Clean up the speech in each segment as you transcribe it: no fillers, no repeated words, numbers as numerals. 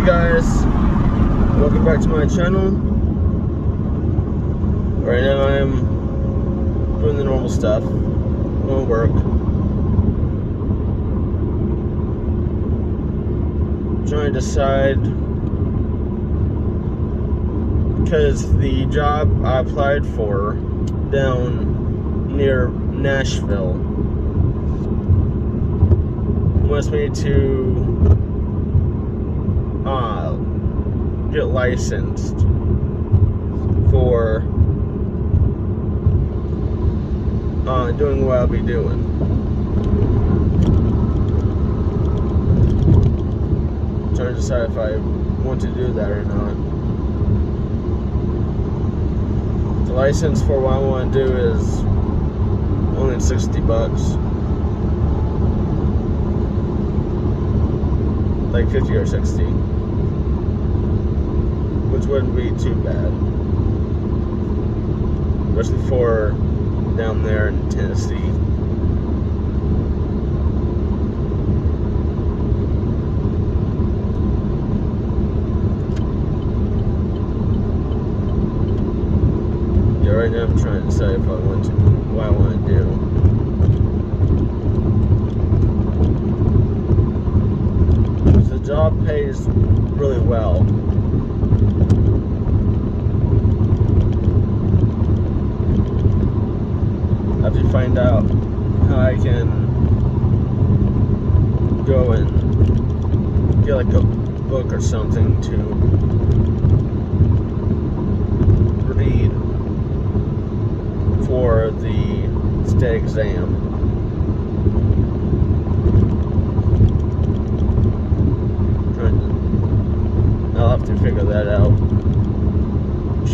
guys, welcome back to my channel. Right now I'm doing the normal stuff, going to work, trying to decide, because the job I applied for down near Nashville wants me to get licensed for doing what I'll be doing. I'm trying to decide if I want to do that or not. The license for what I want to do is only $60. Like 50 or 60, which wouldn't be too bad, especially for down there in Tennessee. Yeah, right now I'm trying to decide if I want to, what I want to do. The job pays really well. I have to find out how I can go and get like a book or something to read for the state exam. I'll have to figure that out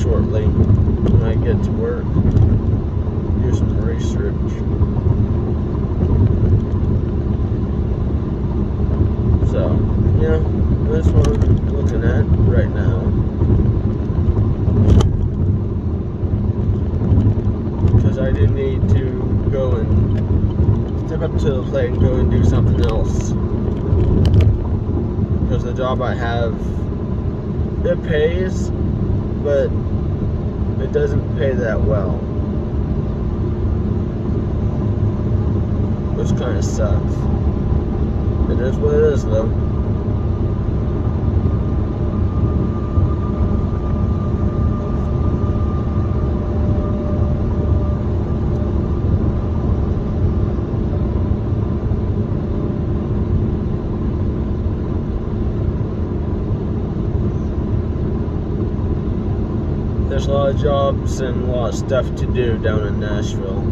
shortly when I get to work. Do some research. So, yeah, that's what I'm looking at right now. Because I do need to go and step up to the plate and go and do something else. Because the job I have, it pays, but it doesn't pay that well, which kind of sucks. It is what it is, though. There's a lot of jobs and a lot of stuff to do down in Nashville.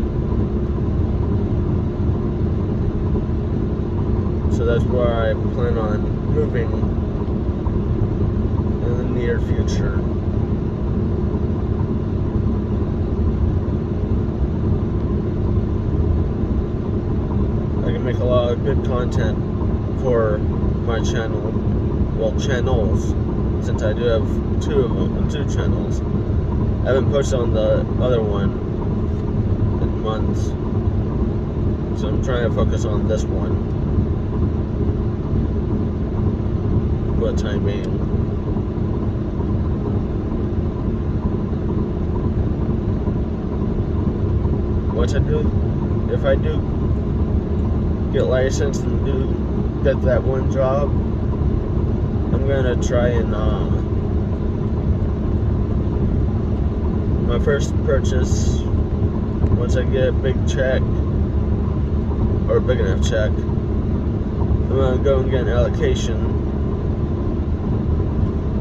So that's where I plan on moving in the near future. I can make a lot of good content for my channel. Well, channels, since I do have two channels. I haven't posted on the other one in months, so I'm trying to focus on this one for the time being. Once I do, if I do get licensed and get that one job, I'm gonna try and my first purchase, once I get a big check, or a big enough check, I'm gonna go and get an allocation,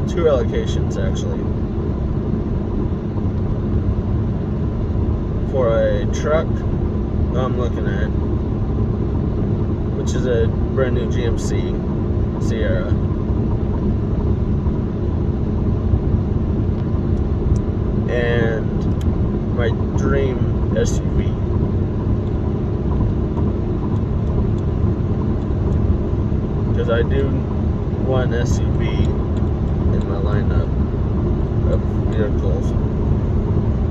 2 allocations actually, for a truck I'm looking at, which is a brand new GMC Sierra. And my dream SUV. Because I do want an SUV in my lineup of vehicles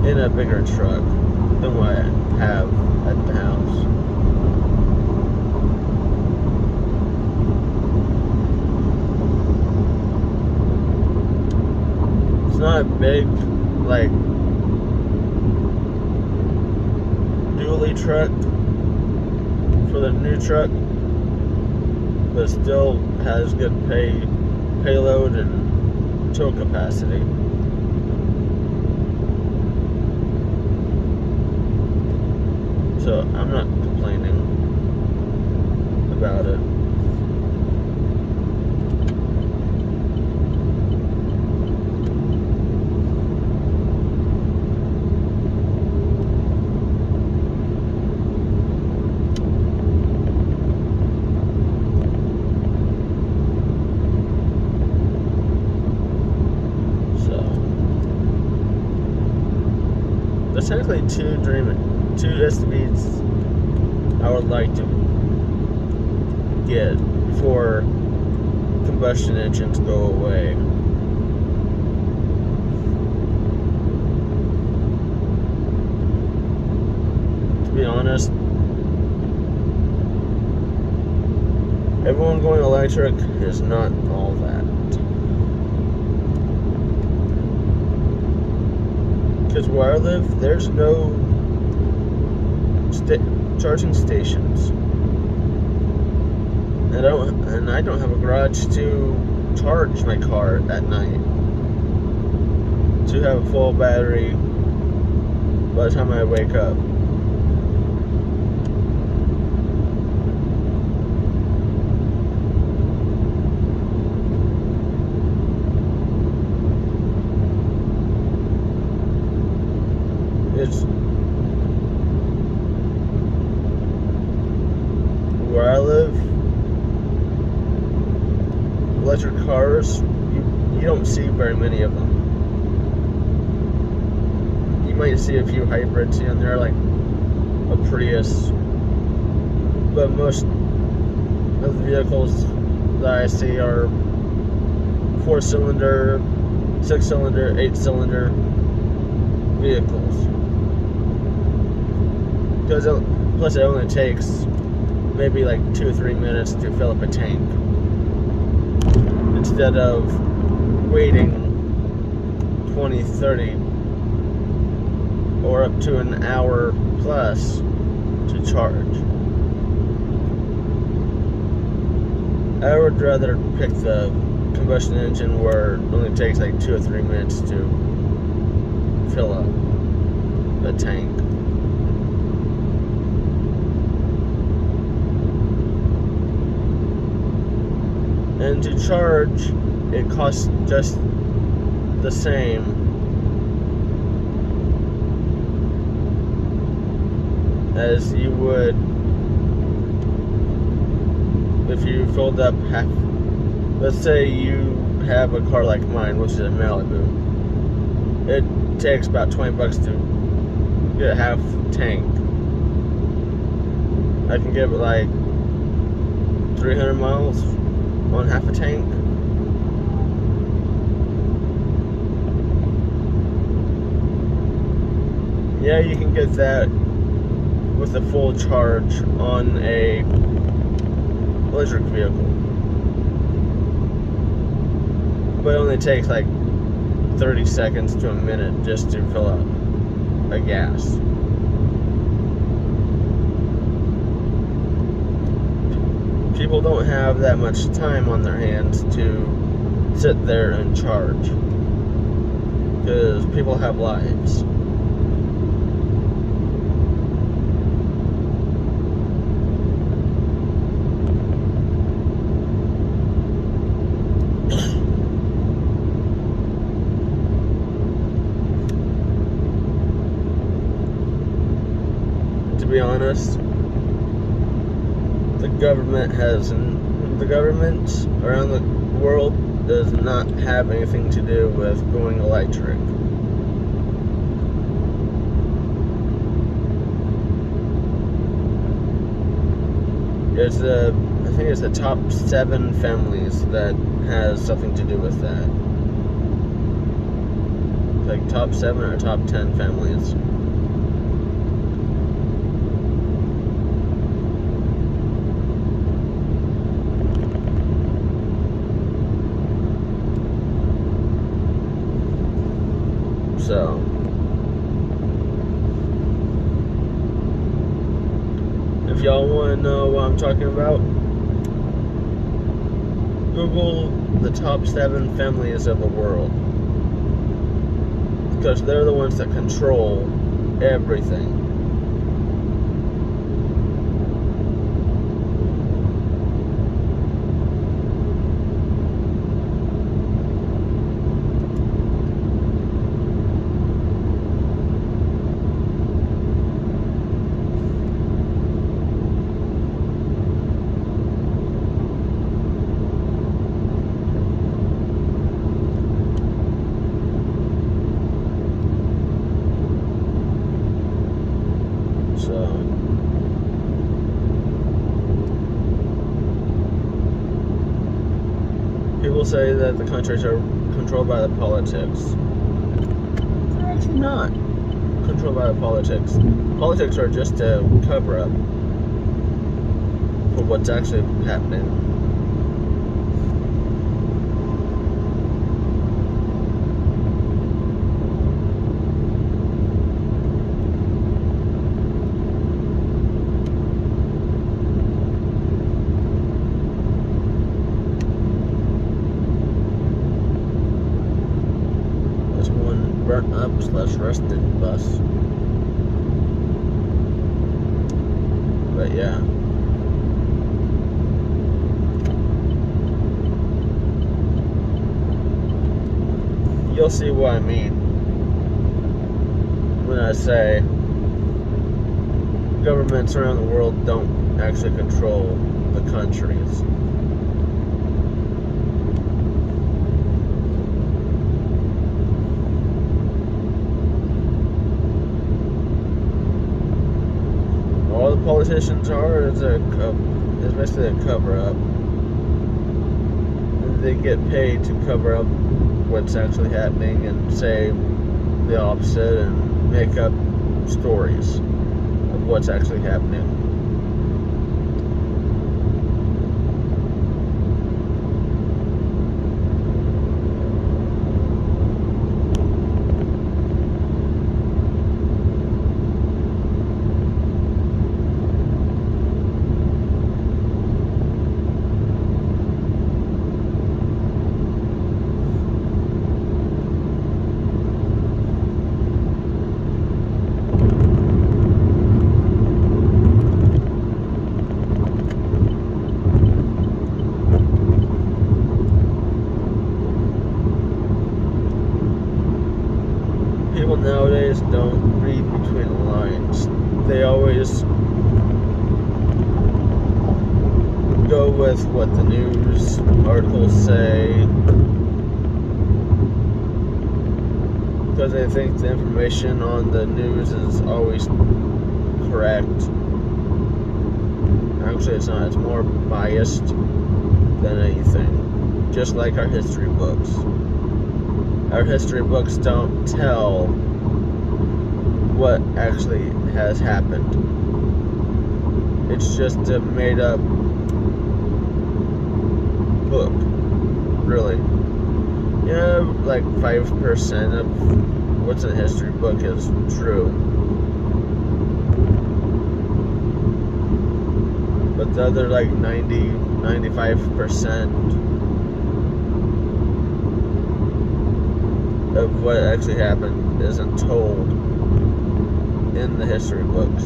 in a bigger truck than what I have at the house. not a big, like, dually truck for the new truck, but still has good payload and tow capacity. So I'm not complaining about it. There's technically two SUVs I would like to get before combustion engines go away. To be honest, everyone going electric is not all that. Because where I live, there's no charging stations, and I don't have a garage to charge my car at night to have a full battery by the time I wake up. It's where I live, electric cars, you don't see very many of them. You might see a few hybrids here and there, like a Prius, but most of the vehicles that I see are 4-cylinder, 6-cylinder, 8-cylinder vehicles. Plus it only takes maybe like 2 or 3 minutes to fill up a tank, instead of waiting 20, 30, or up to an hour plus to charge. I would rather pick the combustion engine where it only takes like 2 or 3 minutes to fill up a tank. And to charge, it costs just the same as you would if you filled up half. Let's say you have a car like mine, which is a Malibu. It takes about $20 to get a half tank. I can give it like 300 miles on half a tank. Yeah, you can get that with a full charge on a electric vehicle, but it only takes like 30 seconds to a minute just to fill up a gas. People don't have that much time on their hands to sit there and charge, because people have lives. To be honest, the government around the world does not have anything to do with going electric. I think it's the top 7 families that has something to do with that. Like top 7 or top 10 families. So, if y'all want to know what I'm talking about, Google the top 7 families of the world. Because they're the ones that control everything. People say that the countries are controlled by the politics. They're actually not controlled by the politics. Politics are just a cover up for what's actually happening. Burnt up / rusted bus. But yeah. You'll see what I mean when I say governments around the world don't actually control the countries. All the politicians are is basically a cover-up. They get paid to cover up what's actually happening and say the opposite and make up stories of what's actually happening. People nowadays don't read between the lines. They always go with what the news articles say because they think the information on the news is always correct. Actually, it's not. It's more biased than anything. Just like our history books. Our history books don't tell what actually has happened. It's just a made up book, really. Yeah, like 5% of what's in a history book is true. But the other like 95% of what actually happened isn't told in the history books.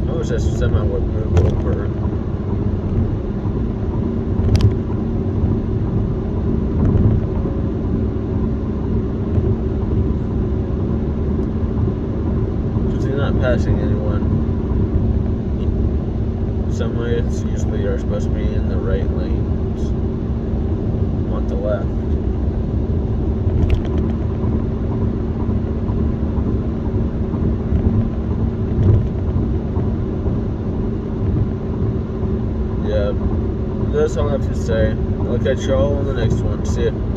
I wish that somehow would move over. Because he's not passing anyone. Somewhere it's usually are supposed to be in the right lanes, not the left. yeah, that's all I have to say. I'll catch y'all on the next one. See ya.